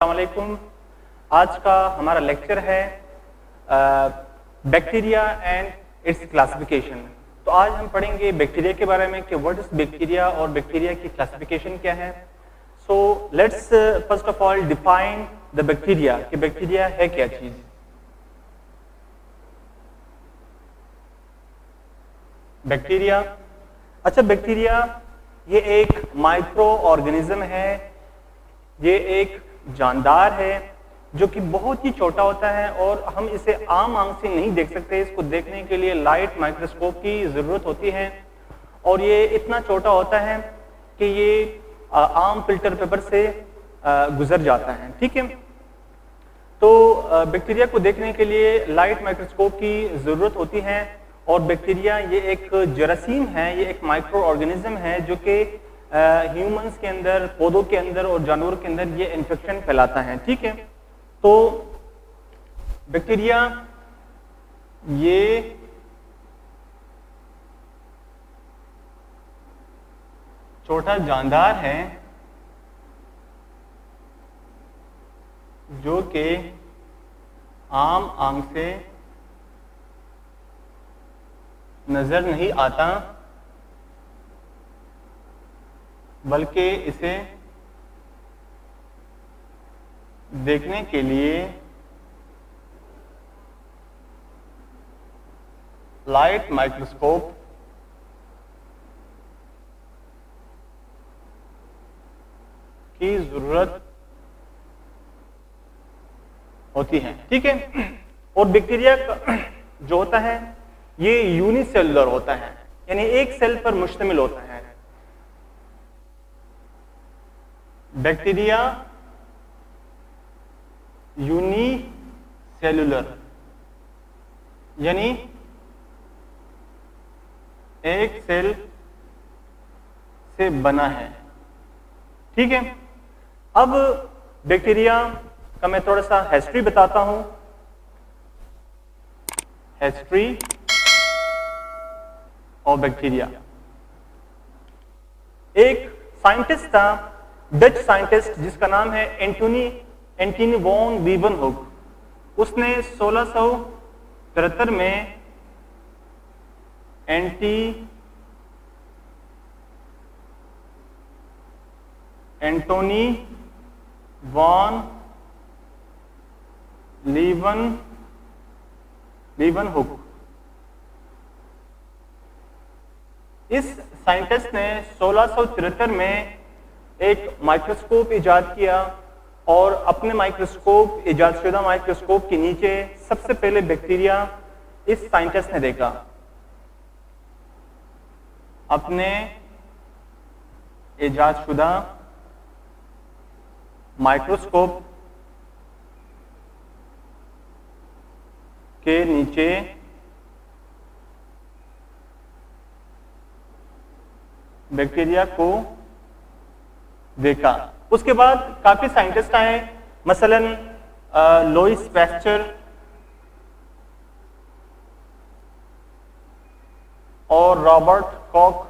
अस्सलाम वालेकुम। आज का हमारा लेक्चर है बैक्टीरिया एंड इट्स क्लासिफिकेशन। तो आज हम पढ़ेंगे बैक्टीरिया के बारे में कि व्हाट इज बैक्टीरिया और बैक्टीरिया की क्लासिफिकेशन क्या है। So let's first of all define the bacteria कि बैक्टीरिया है क्या चीज। बैक्टीरिया, अच्छा बैक्टीरिया ये एक माइक्रो ऑर्गेनिज्म है, ये एक जानदार है जो कि बहुत ही छोटा होता है और हम इसे आम आंख से नहीं देख सकते। इसको देखने के लिए लाइट माइक्रोस्कोप की जरूरत होती है और ये इतना छोटा होता है कि ये आम फिल्टर पेपर से गुजर जाता है। ठीक है, तो बैक्टीरिया को देखने के लिए लाइट माइक्रोस्कोप की जरूरत होती है और बैक्टीरिया ये एक जरासीम है, ये एक माइक्रो ऑर्गेनिज्म है जो कि ह्यूमंस के अंदर, पौधों के अंदर और जानवरों के अंदर ये इन्फेक्शन फैलाता है। ठीक है, तो बैक्टीरिया ये छोटा जानदार है जो कि आम आंख से नजर नहीं आता, बल्कि इसे देखने के लिए लाइट माइक्रोस्कोप की जरूरत होती है। ठीक है, और बैक्टीरिया जो होता है ये यूनिसेलुलर होता है, यानी एक सेल पर मुश्तमिल होता है। बैक्टीरिया यूनिसेलुलर यानी एक सेल से बना है। ठीक है, अब बैक्टीरिया का मैं थोड़ा सा हिस्ट्री बताता हूं। History of bacteria. एक साइंटिस्ट था, डच साइंटिस्ट, जिसका नाम है एंटोनी वॉन लीवनहुक। उसने 1673 में एंटोनी वॉन लीवनहुक, इस साइंटिस्ट ने 1673 में एक माइक्रोस्कोप इजाद किया और अपने माइक्रोस्कोप, इजादशुदा माइक्रोस्कोप के नीचे सबसे पहले बैक्टीरिया इस साइंटिस्ट ने देखा। अपने इजादशुदा माइक्रोस्कोप के नीचे बैक्टीरिया को देखा। उसके बाद काफी साइंटिस्ट आए, मसलन लुईस पैस्चर और रॉबर्ट कॉक।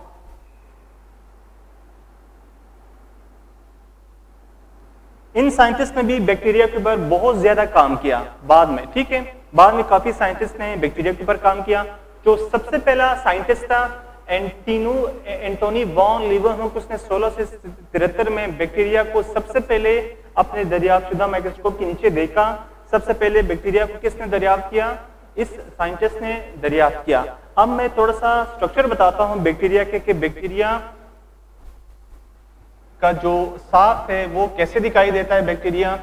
इन साइंटिस्ट ने भी बैक्टीरिया के ऊपर बहुत ज्यादा काम किया बाद में। ठीक है, बाद में काफी साइंटिस्ट ने बैक्टीरिया के ऊपर काम किया। जो सबसे पहला साइंटिस्ट था एंटोनी वॉन लीवनहुक, उसने 1673 में बैक्टीरिया को सबसे पहले अपने दरियाफ्तशुदा माइक्रोस्कोप के नीचे देखा। सबसे पहले बैक्टीरिया को किसने दरियाफ्त किया? इस साइंटिस्ट ने दरियाफ्त किया। अब मैं थोड़ा सा स्ट्रक्चर बताता हूं बैक्टीरिया के कि बैक्टीरिया का जो साफ है वो कैसे दिखाई देता है। Bacteria,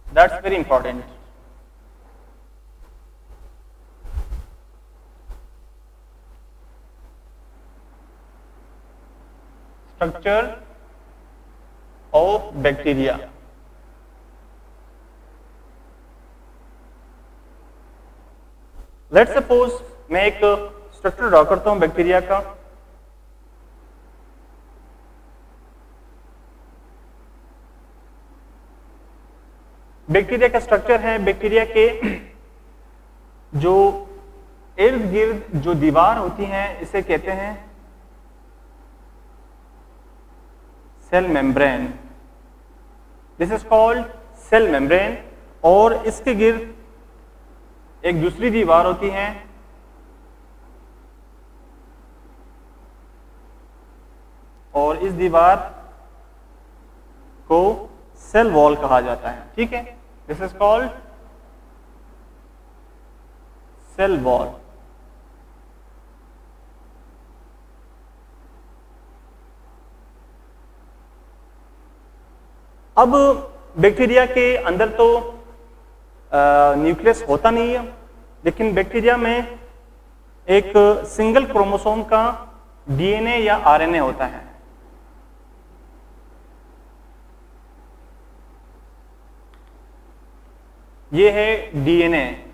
that's very important. Structure of bacteria. Let's suppose मैं एक स्ट्रक्चर ड्रॉ करता हूं बैक्टीरिया का। बैक्टीरिया का स्ट्रक्चर है, बैक्टीरिया के जो इर्द गिर्द जो दीवार होती है इसे कहते हैं cell membrane. This is called cell membrane. और इसके गिर्द एक दूसरी दीवार होती है, और इस दीवार को सेल वॉल कहा जाता है। ठीक है, this is called cell wall. अब बैक्टीरिया के अंदर तो न्यूक्लियस होता नहीं है, लेकिन बैक्टीरिया में एक सिंगल क्रोमोसोम का डीएनए या आरएनए होता है। ये है डीएनए,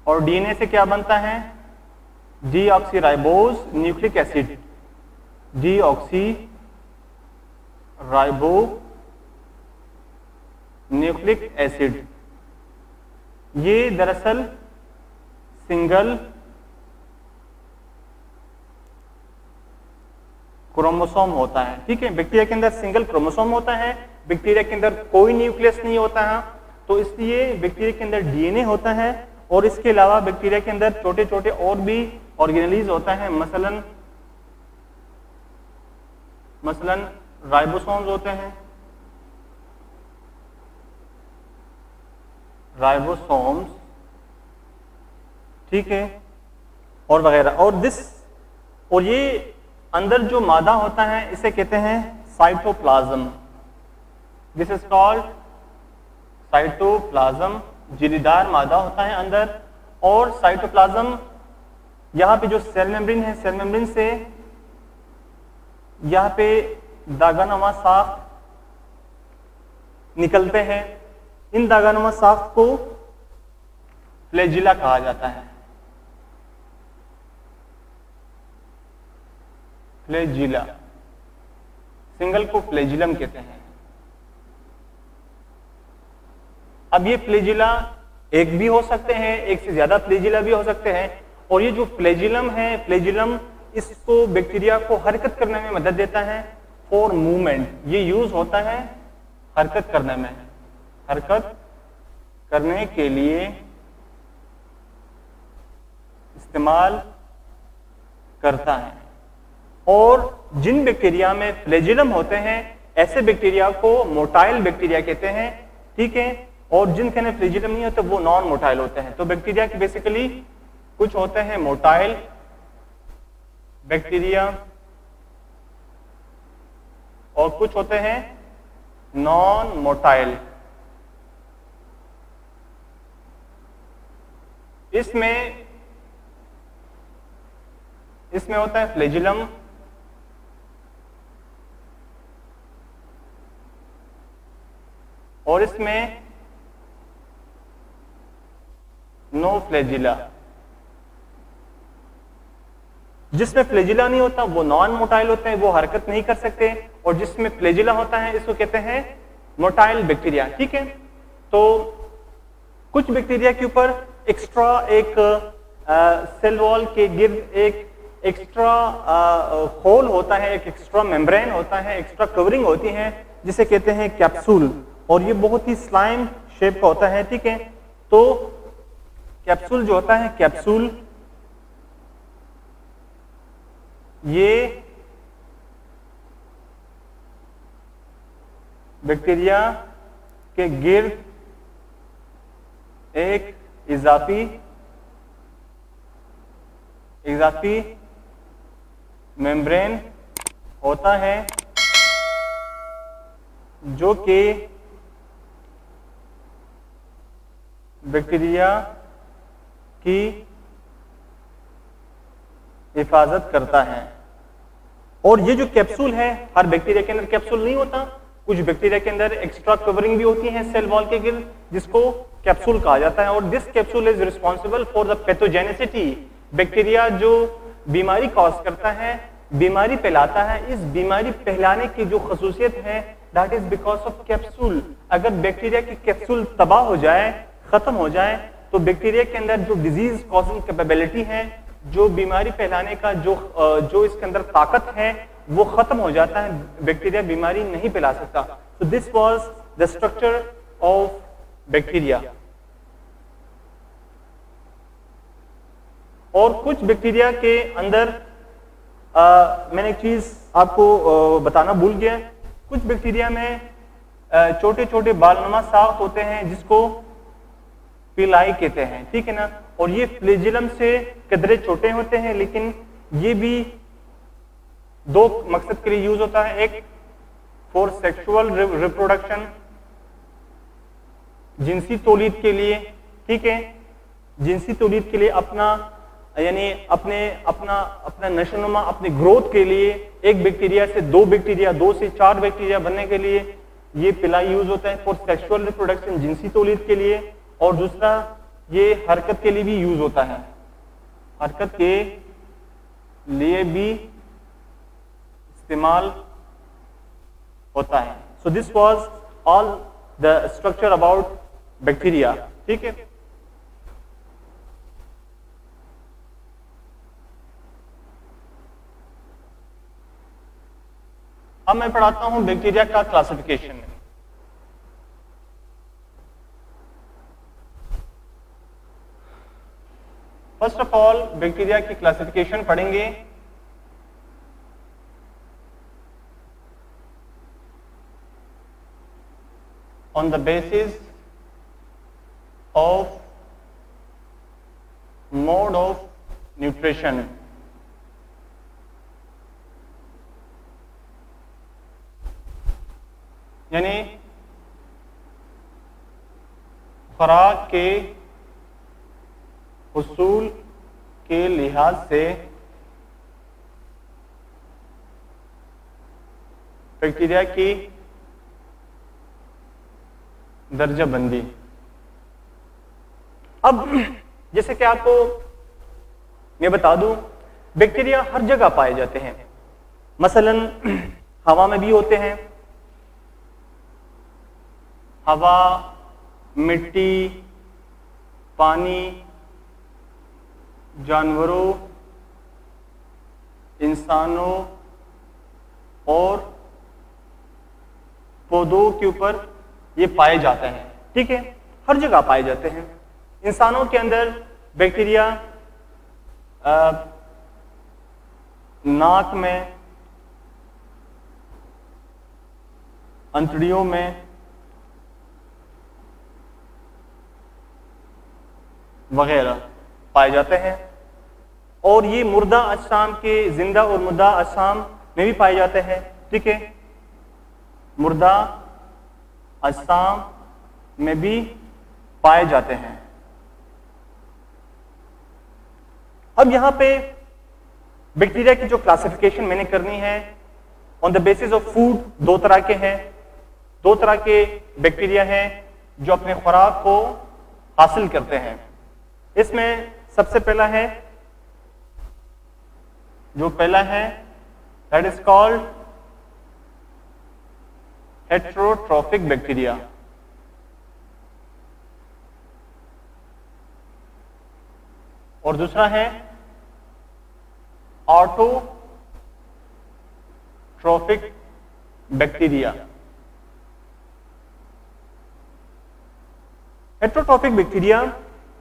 और डीएनए से क्या बनता है? Deoxyribose nucleic acid, deoxyribo nucleic acid. ये दरअसल सिंगल क्रोमोसोम होता है। ठीक है, बैक्टीरिया के अंदर सिंगल क्रोमोसोम होता है, बैक्टीरिया के अंदर कोई न्यूक्लियस नहीं होता है, तो इसलिए बैक्टीरिया के अंदर डीएनए होता है। और इसके अलावा बैक्टीरिया के अंदर छोटे छोटे और भी ऑर्गेनेलीज होता है, मसलन राइबोसोम्स होते हैं, राइबोसोम्स, ठीक है, और वगैरह। और ये अंदर जो मादा होता है इसे कहते हैं cytoplasm. This is called cytoplasm. झिल्लीदार मादा होता है अंदर, और साइटोप्लाज्म यहाँ पे जो सेल मेम्ब्रेन है, सेल मेम्ब्रेन से यहाँ पे दागानुमा शाफ्ट निकलते हैं। इन दागानुमा शाफ्ट को फ्लैजिला कहा जाता है, फ्लैजिला, सिंगल को फ्लैजिलम कहते हैं। अब ये फ्लैजिला एक भी हो सकते हैं, एक से ज्यादा फ्लैजिला भी हो सकते हैं। और ये जो फ्लैजिलम है, फ्लैजिलम इसको बैक्टीरिया को हरकत करने में मदद देता है, फॉर मूवमेंट। ये यूज होता है हरकत करने में, हरकत करने के लिए इस्तेमाल करता है। और जिन बैक्टीरिया में फ्लैजिलम होते हैं, ऐसे बैक्टीरिया को मोटाइल बैक्टीरिया कहते हैं। ठीक है, और जिनके अंदर फ्लैजिलम नहीं होते वो नॉन मोटाइल होते हैं। तो बैक्टीरिया के बेसिकली कुछ होते हैं मोटाइल बैक्टीरिया और कुछ होते हैं नॉन मोटाइल। इसमें होता है फ्लैजिलम, और इसमें नो फ्लैजिला। जिसमें फ्लैजिला नहीं होता वो नॉन मोटाइल होते हैं, वो हरकत नहीं कर सकते। और जिसमें फ्लैजिला होता है इसको कहते हैं मोटाइल बैक्टीरिया। ठीक है, तो कुछ बैक्टीरिया के ऊपर एक्स्ट्रा एक सेल वॉल के गिर्द एक एक्स्ट्रा होल होता है, एक एक्स्ट्रा मेम्ब्रेन होता है, एक्स्ट्रा कवरिंग होती है, जिसे कहते हैं कैप्सूल। और ये बहुत ही स्लाइम शेप का होता है। ठीक है, तो कैप्सूल जो होता है, कैप्सूल ये बैक्टीरिया के गिर्द एक इजाफी मेम्ब्रेन होता है, जो कि बैक्टीरिया की हिफाजत करता है। और ये जो कैप्सूल है, हर बैक्टीरिया के अंदर कैप्सूल नहीं होता, कुछ बैक्टीरिया के अंदर एक्स्ट्रा कवरिंग भी होती है सेल वॉल के गिर्द, जिसको कैप्सूल कहा जाता है। और this capsule is responsible for the pathogenicity. Bacteria जो बीमारी कॉज करता है, बीमारी फैलाता है, इस बीमारी फैलाने की जो खसूसियत है that is because of capsule. अगर बैक्टीरिया की कैप्सूल तबाह हो जाए, खत्म हो जाए, तो बैक्टीरिया के अंदर जो डिजीज कॉजिंग कैपेबिलिटी है, जो बीमारी फैलाने का जो इसके अंदर ताकत है, वो खत्म हो जाता है, बैक्टीरिया बीमारी नहीं फैला सकता। So this was the structure of bacteria. और कुछ बैक्टीरिया के अंदर मैंने एक चीज आपको बताना भूल गया, कुछ बैक्टीरिया में छोटे छोटे बालनुमा साख होते हैं जिसको पिलाई कहते हैं, ठीक है ना। और ये फ्लैजिलम से कदरे छोटे होते हैं, लेकिन ये भी दो मकसद के लिए यूज होता है, एक फॉर सेक्सुअल रिप्रोडक्शन, जिनसी तौलीद के लिए, ठीक है, जिनसी तौलीद के लिए अपना यानी अपना नशोनुमा, अपने ग्रोथ के लिए एक बैक्टीरिया से दो बैक्टीरिया, 2 से 4 बैक्टीरिया बनने के लिए ये पिलाई यूज होता है, फॉर सेक्सुअल रिप्रोडक्शन, जिनसी तौलीद के लिए। और दूसरा ये हरकत के लिए भी यूज होता है, हरकत के लिए भी इस्तेमाल होता है। So this was all the structure about bacteria, ठीक है। अब मैं पढ़ाता हूं बैक्टीरिया का classification. First of all bacteria की क्लासिफिकेशन पढ़ेंगे। On the basis of mode of nutrition, यानी खुराक के हुसूल के लिहाज से बैक्टीरिया की दर्जा बंदी। अब जैसे कि आपको मैं बता दूं, बैक्टीरिया हर जगह पाए जाते हैं। मसलन हवा में भी होते हैं, हवा, मिट्टी, पानी, जानवरों, इंसानों और पौधों के ऊपर ये पाए जाते हैं, ठीक है, हर जगह पाए जाते हैं। इंसानों के अंदर बैक्टीरिया नाक में, अंतड़ियों में, वगैरह पाए जाते हैं। और ये मुर्दा अजसाम के, जिंदा और मुर्दा अजसाम में भी पाए जाते हैं, ठीक है, मुर्दा अजसाम में भी पाए जाते हैं। अब यहां पे बैक्टीरिया की जो क्लासिफिकेशन मैंने करनी है on the basis of food, दो तरह के हैं, दो तरह के बैक्टीरिया हैं जो अपने खुराक को हासिल करते हैं। इसमें सबसे पहला है, जो पहला है that is called heterotrophic bacteria. और दूसरा है ऑटोट्रॉफिक बैक्टीरिया। हेटेरोट्रॉफिक बैक्टीरिया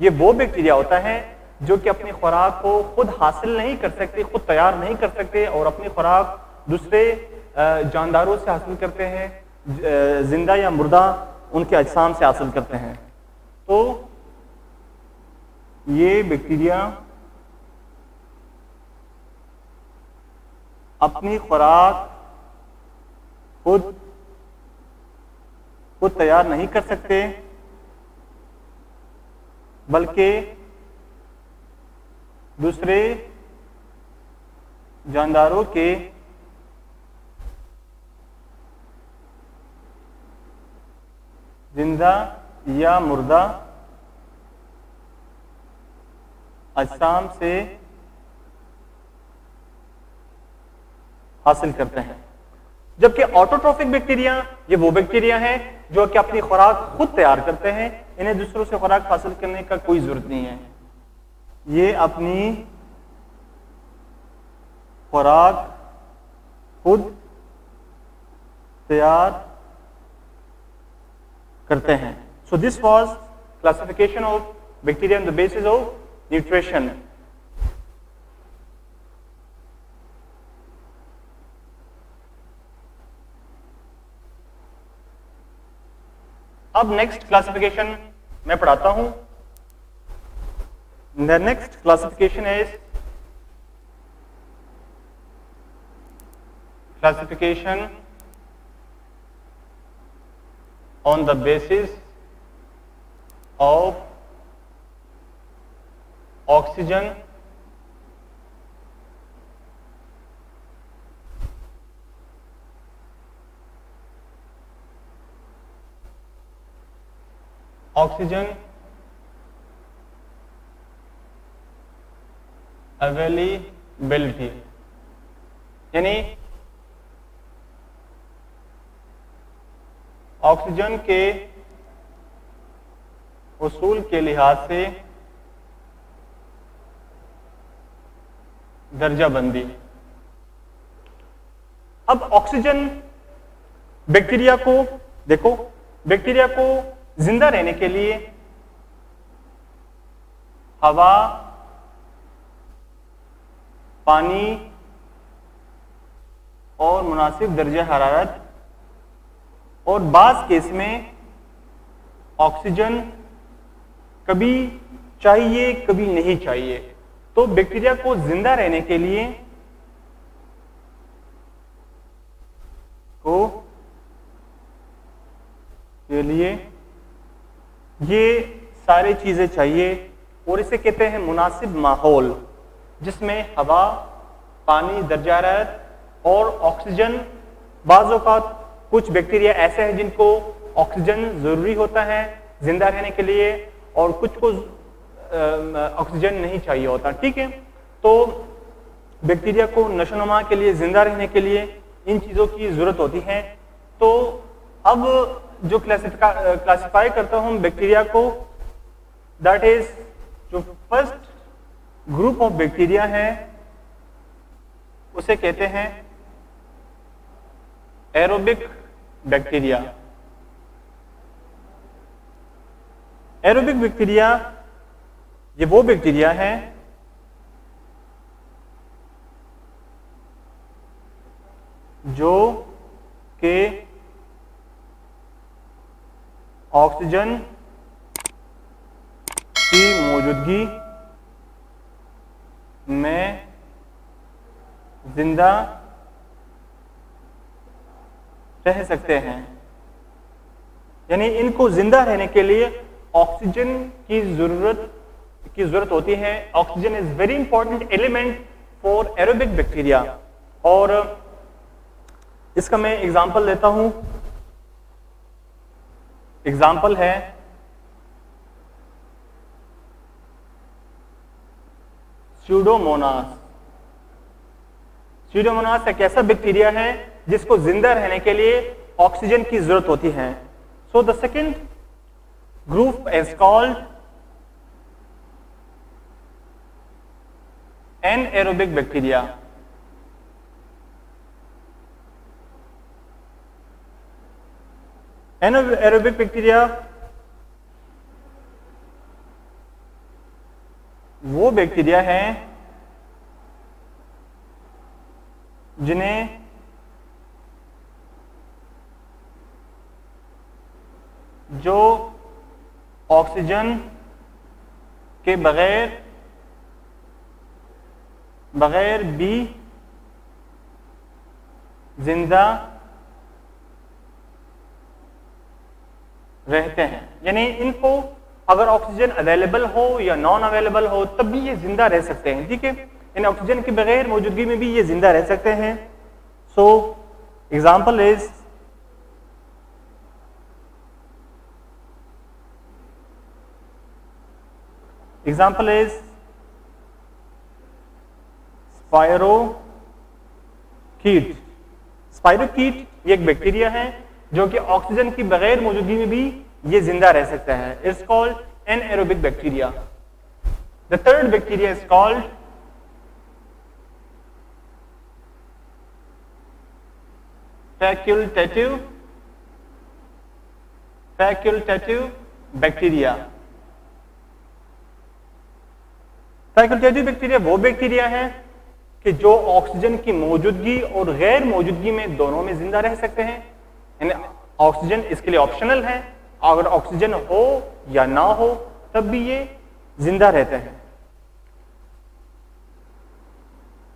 ये वो बैक्टीरिया होता है जो कि अपनी खुराक को खुद हासिल नहीं कर सकते, खुद तैयार नहीं कर सकते और अपनी खुराक दूसरे जानदारों से हासिल करते हैं, जिंदा या मुर्दा उनके अजसाम से हासिल करते हैं। तो ये बैक्टीरिया अपनी खुराक खुद तैयार नहीं कर सकते, बल्कि दूसरे जानदारों के जिंदा या मुर्दा अजसाम से हासिल करते हैं। जबकि ऑटोट्रॉफिक बैक्टीरिया ये वो बैक्टीरिया हैं जो कि अपनी खुराक खुद तैयार करते हैं, इन्हें दूसरों से खुराक हासिल करने का कोई जरूरत नहीं है। ये अपनी खुराक खुद तैयार करते हैं। So this was classification of bacteria on the basis of nutrition. अब नेक्स्ट क्लासिफिकेशन मैं पढ़ाता हूं। The next classification is classification on the basis of oxygen availability, यानी ऑक्सीजन के उसूल के लिहाज से दर्जाबंदी। अब ऑक्सीजन बैक्टीरिया को देखो, बैक्टीरिया को जिंदा रहने के लिए हवा, पानी और मुनासिब दर्जा हरारत और बाज़ केस में ऑक्सीजन कभी चाहिए कभी नहीं चाहिए। तो बैक्टीरिया को जिंदा रहने के लिए ये सारी चीजें चाहिए और इसे कहते हैं मुनासिब माहौल, जिसमें हवा, पानी, दर्जा हरारत और ऑक्सीजन। बाज़ औक़ात कुछ बैक्टीरिया ऐसे हैं जिनको ऑक्सीजन जरूरी होता है जिंदा रहने के लिए और कुछ को ऑक्सीजन नहीं चाहिए होता। ठीक है, तो बैक्टीरिया को नशोनुमा के लिए, जिंदा रहने के लिए इन चीजों की जरूरत होती है। तो अब जो क्लासिफाई करता हूं बैक्टीरिया को, दैट इज जो फर्स्ट ग्रुप ऑफ बैक्टीरिया है उसे कहते हैं एरोबिक बैक्टीरिया। एरोबिक बैक्टीरिया ये वो बैक्टीरिया है जो के ऑक्सीजन की मौजूदगी में जिंदा रह सकते हैं। यानी इनको जिंदा रहने के लिए ऑक्सीजन की जरूरत होती है। Oxygen is very important element for aerobic bacteria. और इसका मैं एग्जांपल देता हूं। एग्जांपल है स्यूडोमोनास। स्यूडोमोनास एक ऐसा बैक्टीरिया है जिसको जिंदा रहने के लिए ऑक्सीजन की जरूरत होती है। So the second group is called anaerobic bacteria. Anaerobic bacteria वो बैक्टीरिया हैं जिन्हें जो ऑक्सीजन के बगैर भी जिंदा रहते हैं। यानी इनको अगर ऑक्सीजन अवेलेबल हो या नॉन अवेलेबल हो तब भी ये जिंदा रह सकते हैं। ठीक है, इन ऑक्सीजन के बगैर मौजूदगी में भी ये जिंदा रह सकते हैं। So example is spirochaete. Spirochaete ये एक बैक्टीरिया है जो कि ऑक्सीजन की बगैर मौजूदगी में भी ये जिंदा रह सकता है। It's called anaerobic bacteria. The third bacteria is called facultative bacteria. Facultative bacteria वो बैक्टीरिया है कि जो ऑक्सीजन की मौजूदगी और गैर मौजूदगी में दोनों में जिंदा रह सकते हैं। यानी ऑक्सीजन इसके लिए ऑप्शनल है, अगर ऑक्सीजन हो या ना हो तब भी ये जिंदा रहते हैं।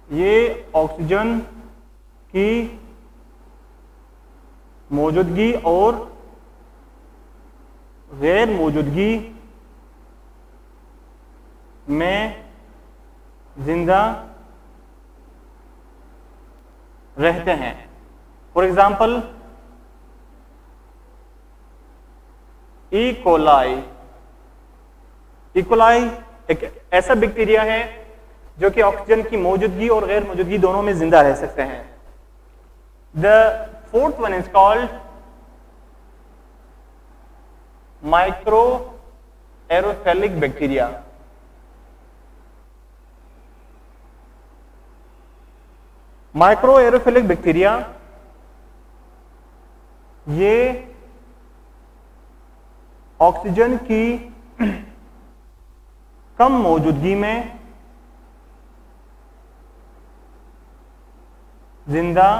ये ऑक्सीजन की मौजूदगी और गैर मौजूदगी में जिंदा रहते हैं। फॉर एग्जाम्पल ई कोलाई एक ऐसा बैक्टीरिया है जो कि ऑक्सीजन की मौजूदगी और गैर मौजूदगी दोनों में जिंदा रह सकते हैं। The fourth one is called microaerophilic bacteria. Microaerophilic bacteria ये ऑक्सीजन की कम मौजूदगी में जिंदा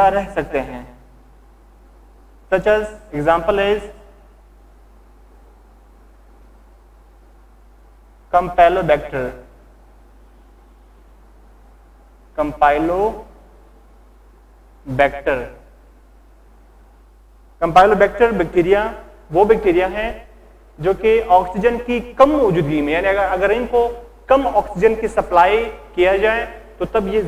रह सकते हैं। Such as example is campylobacter bacteria वो बैक्टीरिया है जो कि ऑक्सीजन की कम मौजूदगी में, यानी अगर इनको कम ऑक्सीजन की सप्लाई किया जाए तो तब भी ये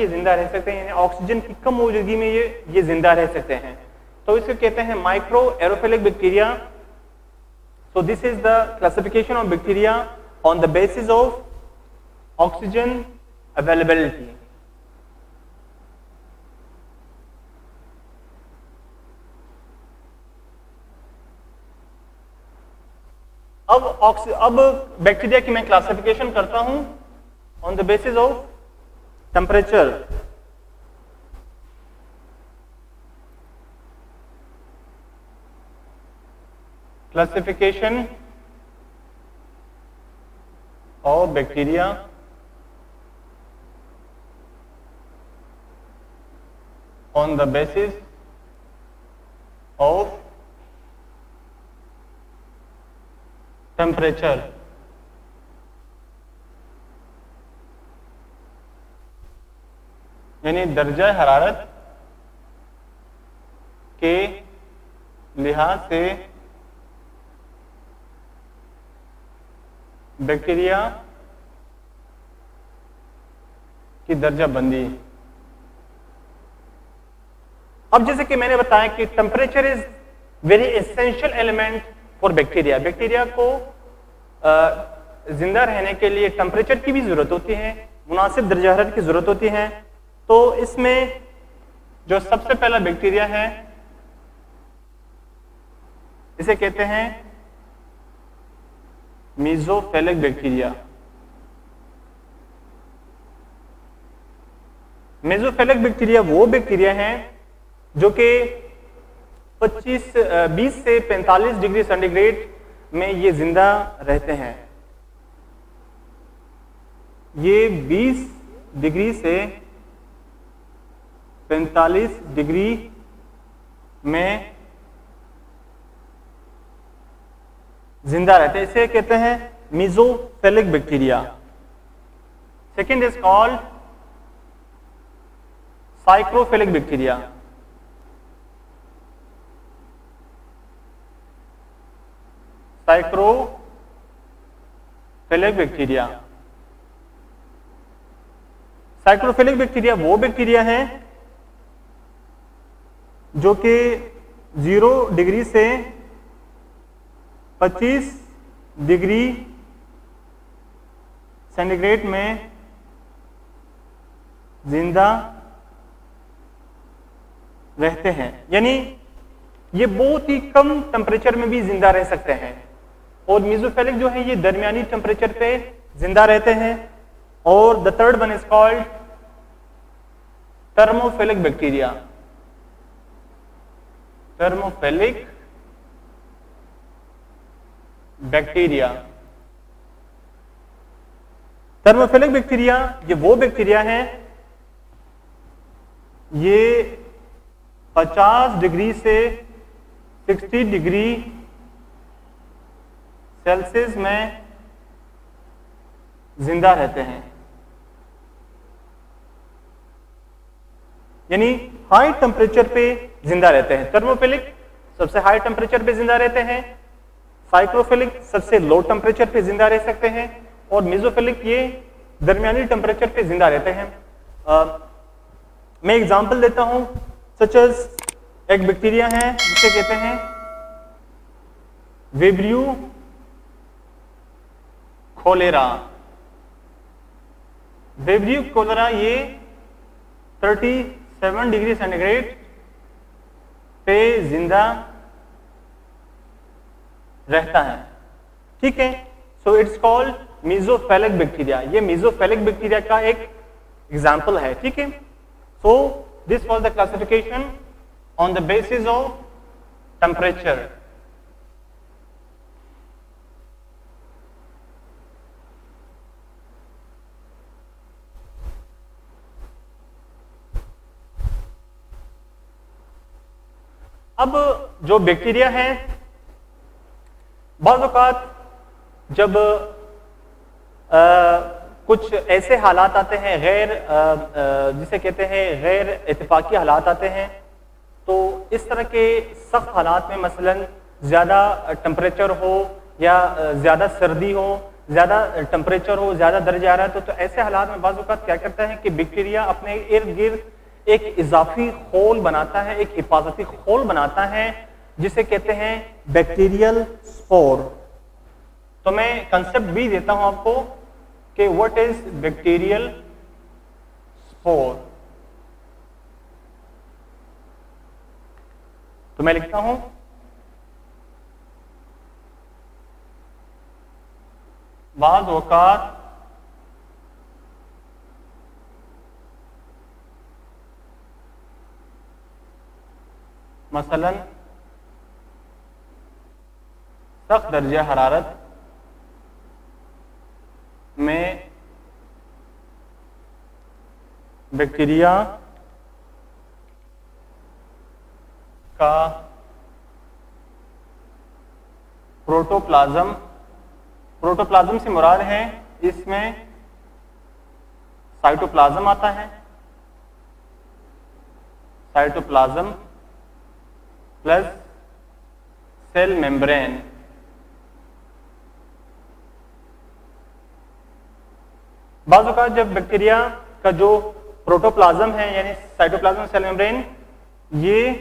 जिंदा रह सकते हैं। यानी ऑक्सीजन की कम मौजूदगी में ये जिंदा रह सकते हैं। तो इसको कहते हैं micro aerophilic bacteria. So this is the classification of bacteria on the basis of oxygen availability. अब बैक्टीरिया की मैं क्लासिफिकेशन करता हूं on the basis of temperature. Classification of bacteria on the basis of temperature। यानी दर्जा हरारत के लिहाज से बैक्टीरिया की दर्जा बंदी। अब जैसे कि मैंने बताया कि temperature is very essential element for bacteria. Bacteria को जिंदा रहने के लिए टेम्परेचर की भी जरूरत होती है, मुनासिब दर्जा हरारत की जरूरत होती है। तो इसमें जो सबसे पहला बैक्टीरिया है इसे कहते हैं मीजोफिलिक बैक्टीरिया। मेसोफिलिक बैक्टीरिया वो बैक्टीरिया हैं जो कि 20 से 45 डिग्री सेंटीग्रेड में ये जिंदा रहते हैं। ये 20 डिग्री से 45 डिग्री में जिंदा रहते हैं, इसे कहते हैं mesophilic bacteria. Second is called psychrophilic bacteria. Psychrophilic bacteria psychrophilic bacteria वो बैक्टीरिया है जो कि 0 डिग्री से 25 डिग्री सेंटीग्रेड में जिंदा रहते हैं। यानी ये बहुत ही कम टेम्परेचर में भी जिंदा रह सकते हैं। और मीजोफिलिक जो है ये दरमियानी टेम्परेचर पे जिंदा रहते हैं। और the third one is called thermophilic bacteria. Thermophilic bacteria. Thermophilic bacteria ये वो बैक्टीरिया है, ये 50 डिग्री से 60 डिग्री सेल्सियस में जिंदा रहते हैं, यानी हाई टेम्परेचर पे जिंदा रहते हैं। थर्मोफिलिक सबसे हाई टेम्परेचर पे जिंदा रहते हैं, साइक्लोफिलिक सबसे लो टेम्परेचर पे जिंदा रह सकते हैं, और मेसोफिलिक ये दरमियानी टेम्परेचर पे जिंदा रहते हैं। मैं एग्जांपल देता हूं, सच एज एक बैक्टीरिया है जिसे कहते हैं विब्रियो खोलेरा। विब्रियो खोलेरा ये 37 डिग्री सेंटीग्रेड पे जिंदा रहता है, ठीक है। So it's called mesophilic bacteria. ये मेसोफिलिक बैक्टीरिया का एक एग्जांपल है, ठीक है। So this was the classification on the basis of temperature. अब जो बैक्टीरिया है, बाज़ औक़ात जब कुछ ऐसे हालात आते हैं जिसे कहते हैं गैर इत्तेफाकी हालात आते हैं, तो इस तरह के सख्त हालात में मसलन ज़्यादा टेम्परेचर हो या ज़्यादा सर्दी हो, ज़्यादा टेम्परेचर हो, ज़्यादा दर्जा आ रहा है, तो ऐसे हालात में बाज़ औक़ात क्या करता है कि बैक्टीरिया अपने इर्द गिर्द एक इजाफी खोल बनाता है, एक हिफाजती खोल बनाता है जिसे कहते हैं बैक्टीरियल स्पोर। तो मैं कंसेप्ट भी देता हूं आपको कि व्हाट इज बैक्टीरियल स्पोर। तो मैं लिखता हूं बाज़ औक़ात मसलन सख्त दर्जा हरारत में बैक्टीरिया का प्रोटोप्लाज्म से मुराद है इसमें साइटोप्लाज्म आता है, साइटोप्लाज्म प्लस सेल मेम्ब्रेन। बाज़ औक़ात जब बैक्टीरिया का जो प्रोटोप्लाज्म है यानी साइटोप्लाज्म सेल मेम्ब्रेन ये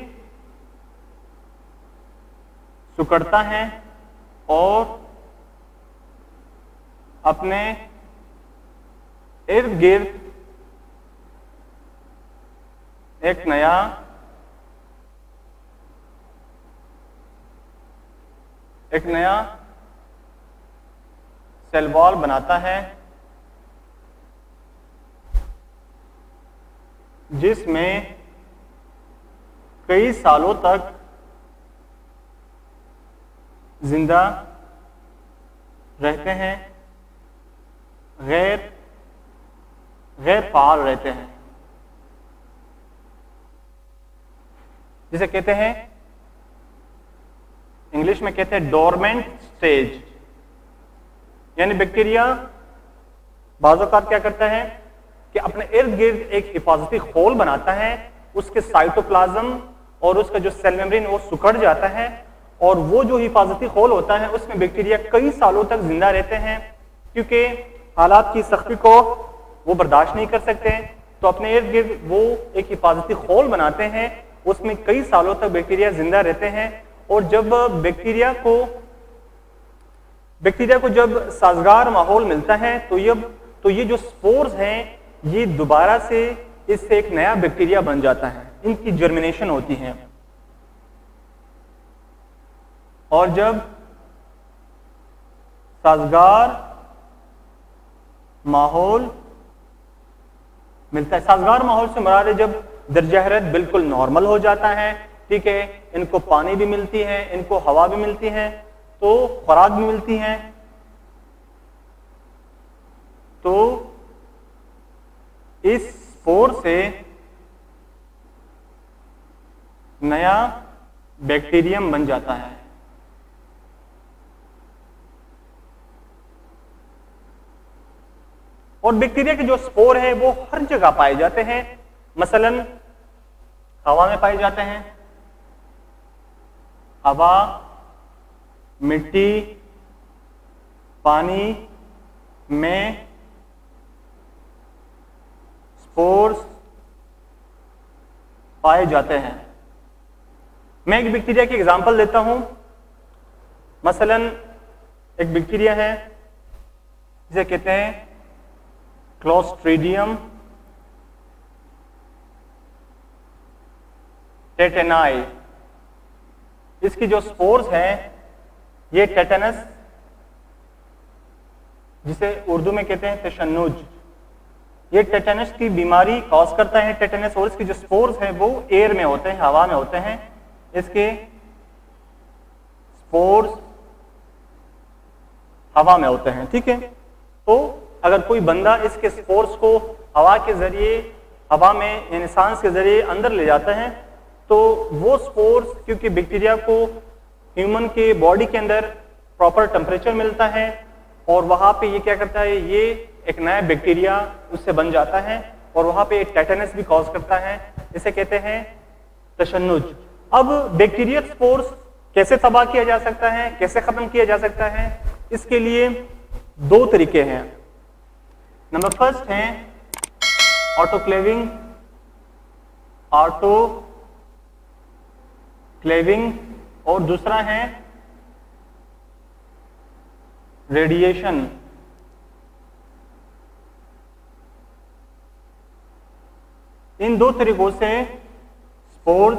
सिकुड़ता है और अपने इर्द गिर्द एक नया सेल वॉल बनाता है जिसमें कई सालों तक जिंदा रहते हैं, गैर फाल रहते हैं, जिसे कहते हैं इंग्लिश में कहते हैं डोरमेंट स्टेज। यानी बैक्टीरिया बाज़ औक़ात क्या करता है कि अपने इर्द गिर्द एक हिफाजती खोल बनाता है, उसके साइटोप्लाज्म और उसका जो सेल मेम्ब्रेन वो सिकुड़ जाता है और वो जो हिफाजती खोल होता है उसमें बैक्टीरिया कई सालों तक जिंदा रहते हैं, क्योंकि हालात की सख्ती को वो बर्दाश्त नहीं कर सकते, तो अपने इर्द गिर्द वो एक हिफाजती खोल बनाते हैं, उसमें कई सालों तक बैक्टीरिया जिंदा रहते हैं। और जब बैक्टीरिया को जब साजगार माहौल मिलता है तो ये जो स्पोर्स हैं ये दोबारा से इससे एक नया बैक्टीरिया बन जाता है, इनकी जर्मिनेशन होती है। और जब साजगार माहौल मिलता है। साजगार माहौल से मुराद है जब दर्जा हरारत बिल्कुल नॉर्मल हो जाता है, ठीक है, इनको पानी भी मिलती है, इनको हवा भी मिलती है, तो खुराक भी मिलती है, तो इस स्पोर से नया बैक्टीरियम बन जाता है। और बैक्टीरिया के जो स्पोर है वो हर जगह पाए जाते हैं, मसलन हवा में पाए जाते हैं, हवा, मिट्टी, पानी में स्पोर्स पाए जाते हैं। मैं एक बैक्टीरिया की एग्जांपल देता हूं। मसलन एक बैक्टीरिया है जिसे कहते हैं क्लोस्ट्रीडियम टेटेनाई। इसकी जो स्पोर्स हैं ये टेटेनस, जिसे उर्दू में कहते हैं तशन्नुज, ये टेटेनस की बीमारी कॉज करता है टेटेनस। और इसके जो स्पोर्स हैं वो एयर में होते हैं, हवा में होते हैं। इसके स्पोर्स हवा में होते हैं, ठीक है। तो अगर कोई बंदा इसके स्पोर्स को हवा के जरिए, हवा में यानी सांस के जरिए अंदर ले जाता है, तो वो स्पोर्स, क्योंकि बैक्टीरिया को ह्यूमन के बॉडी के अंदर प्रॉपर टेम्परेचर मिलता है और वहां पे ये क्या करता है, ये एक नया बैक्टीरिया उससे बन जाता है और वहां पे टेटेनस भी कॉज करता है। इसे कहते हैं तशन्नुज। अब बैक्टीरियल स्पोर्स कैसे तबाह किया जा सकता है, कैसे खत्म किया जा सकता है, इसके लिए दो तरीके हैं। नंबर फर्स्ट है ऑटोक्लेविंग, और दूसरा है रेडिएशन। इन दो तरीकों से स्पोर्स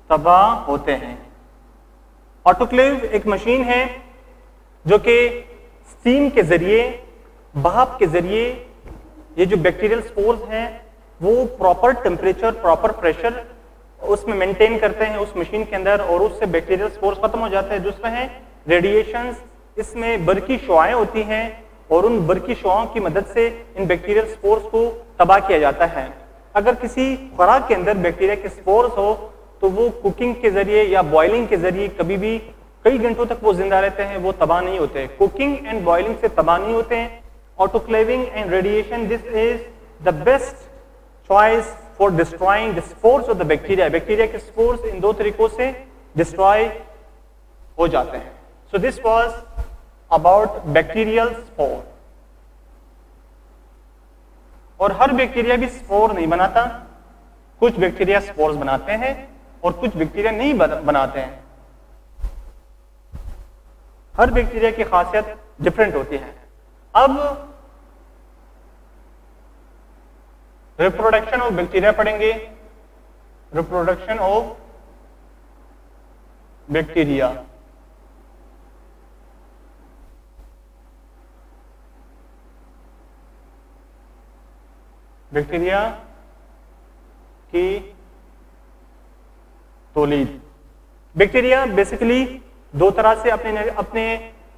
तबाह होते हैं। ऑटोक्लेव एक मशीन है जो कि स्टीम के जरिए, भाप के जरिए ये जो बैक्टीरियल स्पोर्स हैं वो प्रॉपर टेम्परेचर, प्रॉपर प्रेशर उसमें मेंटेन करते हैं उस मशीन के अंदर, और उससे बैक्टीरियल स्पोर्स खत्म हो जाते हैं। दूसरा है रेडिएशंस। इसमें बर्की शुआएं होती हैं और उन बर्की शुआओं की मदद से इन बैक्टीरियल स्पोर्स को तबाह किया जाता है। अगर किसी खुराक के अंदर बैक्टीरिया के स्पोर्स हो तो वो कुकिंग के जरिए या बॉइलिंग के जरिए कभी भी कई घंटों तक वो जिंदा रहते हैं, वो तबाह नहीं होते। कुकिंग एंड बॉइलिंग से तबाह नहीं होते हैं। Autoclaving and radiation, this is the best choice for destroying the spores of the bacteria. Bacteria के स्पोर्स इन दो तरीकों से डिस्ट्रॉय हो जाते हैं। So this was about bacterial spore. और हर बैक्टीरिया भी स्पोर नहीं बनाता, कुछ बैक्टीरिया स्पोर्स बनाते हैं और कुछ बैक्टीरिया नहीं बनाते हैं। हर बैक्टीरिया की खासियत डिफरेंट होती है। अब रिप्रोडक्शन ऑफ बैक्टीरिया पढ़ेंगे। रिप्रोडक्शन ऑफ बैक्टीरिया, बैक्टीरिया की तौलीद। बैक्टीरिया बेसिकली दो तरह से अपने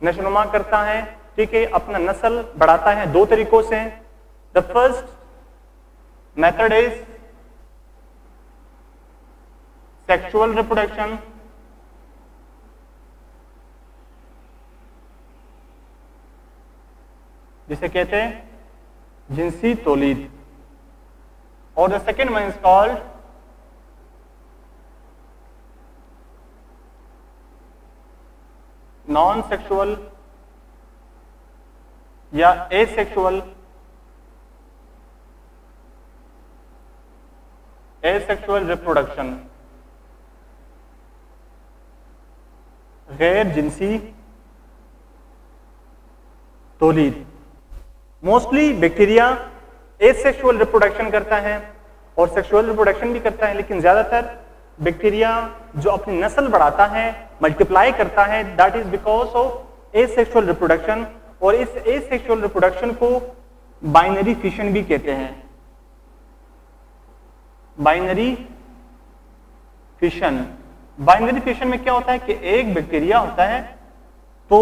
नशोनुमा करता है, ठीक है, अपना नस्ल बढ़ाता है दो तरीकों से। The first method is sexual reproduction, जिसे कहते हैं जिनसी तौलीद। और the second one is called non sexual या एसेक्सुअल रिप्रोडक्शन, गैर जिनसी तौलीद। मोस्टली बैक्टीरिया एसेक्सुअल रिप्रोडक्शन करता है और सेक्सुअल रिप्रोडक्शन भी करता है, लेकिन ज्यादातर बैक्टीरिया जो अपनी नस्ल बढ़ाता है, मल्टीप्लाई करता है, that is because of asexual reproduction. और इस एसेक्सुअल रिप्रोडक्शन को बाइनरी फिशन भी कहते हैं। बाइनरी फिशन, बाइनरी फिशन में क्या होता है कि एक बैक्टीरिया होता है, तो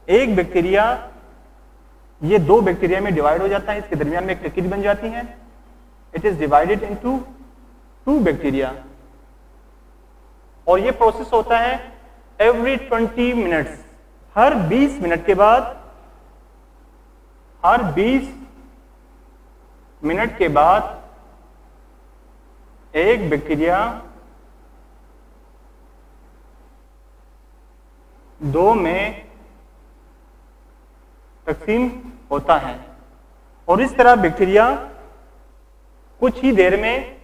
एक बैक्टीरिया ये दो बैक्टीरिया में डिवाइड हो जाता है, इसके दरमियान में एक लकीर बन जाती है। It is divided into two bacteria, और ये प्रोसेस होता है एवरी 20 मिनट्स, हर 20 मिनट के बाद, हर 20 मिनट के बाद एक बैक्टीरिया दो में तकसीम होता है, और इस तरह बैक्टीरिया कुछ ही देर में,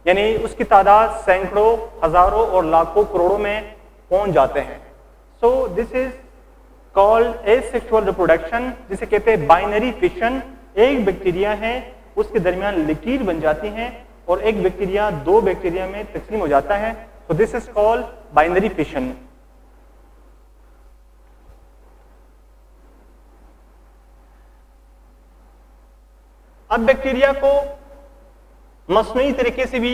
यानी उसकी तादाद सैकड़ों, हजारों और लाखों, करोड़ों में पहुंच जाते हैं। So this is called asexual reproduction, जिसे कहते हैं बाइनरी फिशन। एक बैक्टीरिया है, उसके दरमियान लकीर बन जाती है, और एक बैक्टीरिया दो बैक्टीरिया में तकसीम हो जाता है। So this is called binary fission. अब बैक्टीरिया को मस्नूई तरीके से भी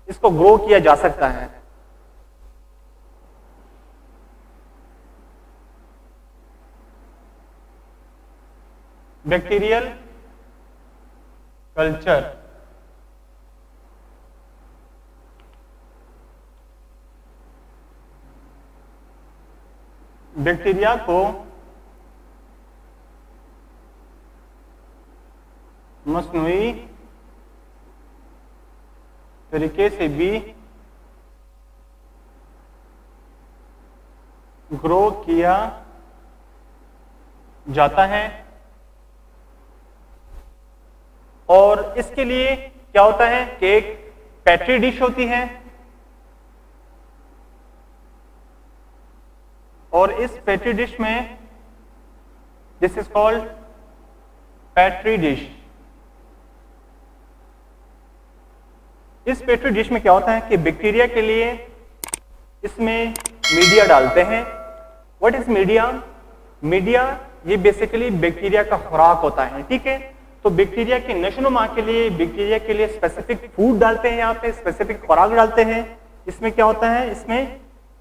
इसको ग्रो किया जा सकता है। बैक्टीरियल कल्चर, बैक्टीरिया को मस्नूई तरीके से भी ग्रो किया जाता है, और इसके लिए क्या होता है कि एक पेट्री डिश होती है, और इस पेट्री डिश में, this is called petri dish. इस पेट्री डिश में क्या होता है कि बैक्टीरिया के लिए इसमें मीडिया डालते हैं। What is media? मीडिया ये बेसिकली बैक्टीरिया का खुराक होता है, ठीक है। तो बैक्टीरिया के नशोनुमा के लिए, बैक्टीरिया के लिए स्पेसिफिक फूड डालते हैं, यहाँ पे स्पेसिफिक खुराक डालते हैं। इसमें क्या होता है?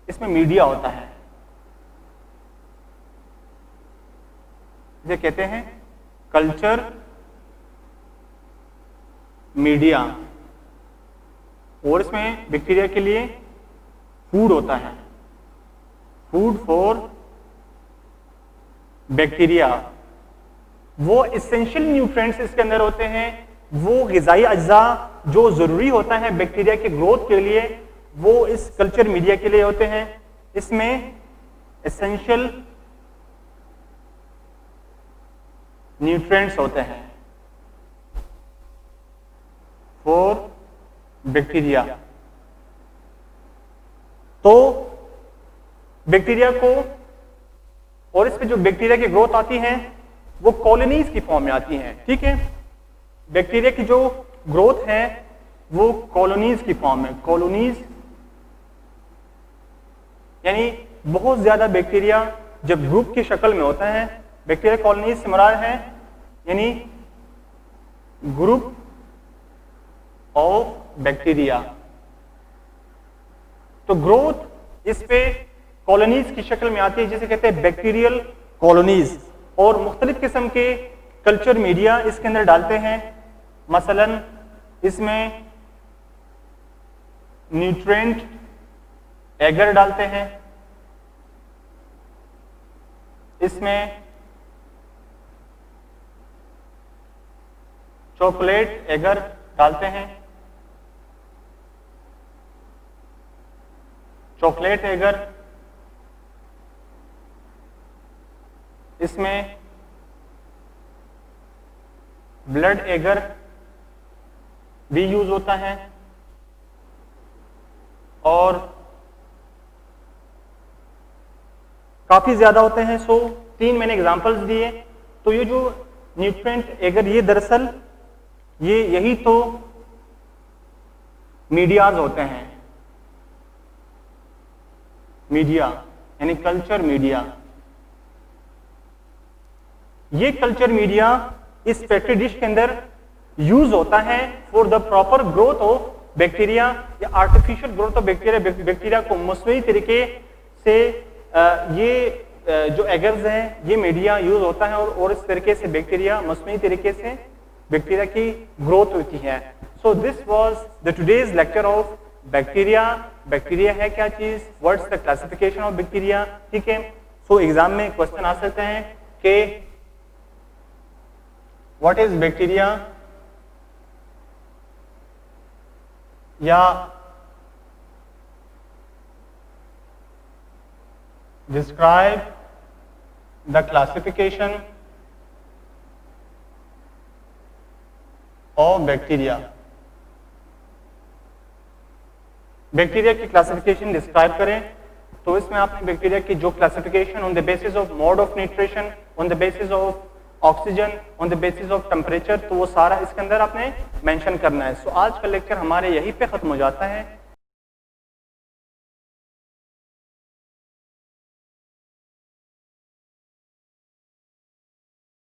इसमें मीडिया होता है, जो कहते हैं कल्चर मीडिया, और इसमें बैक्टीरिया के लिए फूड होता है, फूड फॉर बैक्टीरिया। वो एसेंशियल न्यूट्रिएंट्स इसके अंदर होते हैं, वो ग़िज़ाई अज्जा जो जरूरी होता है बैक्टीरिया के ग्रोथ के लिए, वो इस कल्चर मीडिया के लिए होते हैं। इसमें एसेंशियल न्यूट्रिएंट्स होते हैं फॉर बैक्टीरिया। तो बैक्टीरिया को, और इस पे जो बैक्टीरिया की ग्रोथ आती है वो कॉलोनीज की फॉर्म में आती हैं, ठीक है। बैक्टीरिया की जो ग्रोथ है वो कॉलोनीज की फॉर्म में, कॉलोनीज यानी बहुत ज्यादा बैक्टीरिया जब ग्रुप की शक्ल में होता है, बैक्टीरिया कॉलोनीज से मुराद है यानी ग्रुप ऑफ बैक्टीरिया। तो ग्रोथ इस पे कॉलोनीज की शक्ल में आती है, जिसे कहते हैं बैक्टीरियल कॉलोनीज, और मुख्तलिफ किस्म के कल्चर मीडिया इसके अंदर डालते हैं। मसलन इसमें न्यूट्रिएंट एगर डालते हैं, इसमें चॉकलेट एगर डालते हैं, चॉकलेट एगर, इसमें ब्लड एगर भी यूज होता है, और काफी ज्यादा होते हैं। सो 3 मैंने एग्जांपल्स दिए। तो ये जो न्यूट्रिएंट एगर, ये दरअसल यही तो मीडियाज होते हैं, मीडिया यानी कल्चर मीडिया। ये कल्चर मीडिया इस पेट्री डिश के अंदर यूज होता है for the proper growth of bacteria या artificial growth of bacteria. Bacteria को मसनूई तरीके से ये जो एगर्स हैं ये मीडिया यूज होता है और इस तरीके से बैक्टीरिया मसनूई तरीके से बैक्टीरिया की ग्रोथ होती है। So this was the today's lecture of bacteria. Bacteria है क्या चीज, what's the classification of bacteria, ठीक है। सो एग्जाम में क्वेश्चन आ सकते हैं कि व्हाट इज बैक्टीरिया या describe the classification of bacteria. Bacteria की क्लासिफिकेशन डिस्क्राइब करें, तो इसमें आपने बैक्टीरिया की जो classification on the basis of mode of nutrition, on the basis of oxygen, on the basis of temperature, तो वो सारा इसके अंदर आपने मेंशन करना है। सो आज का लेक्चर हमारे यहीं पे खत्म हो जाता है।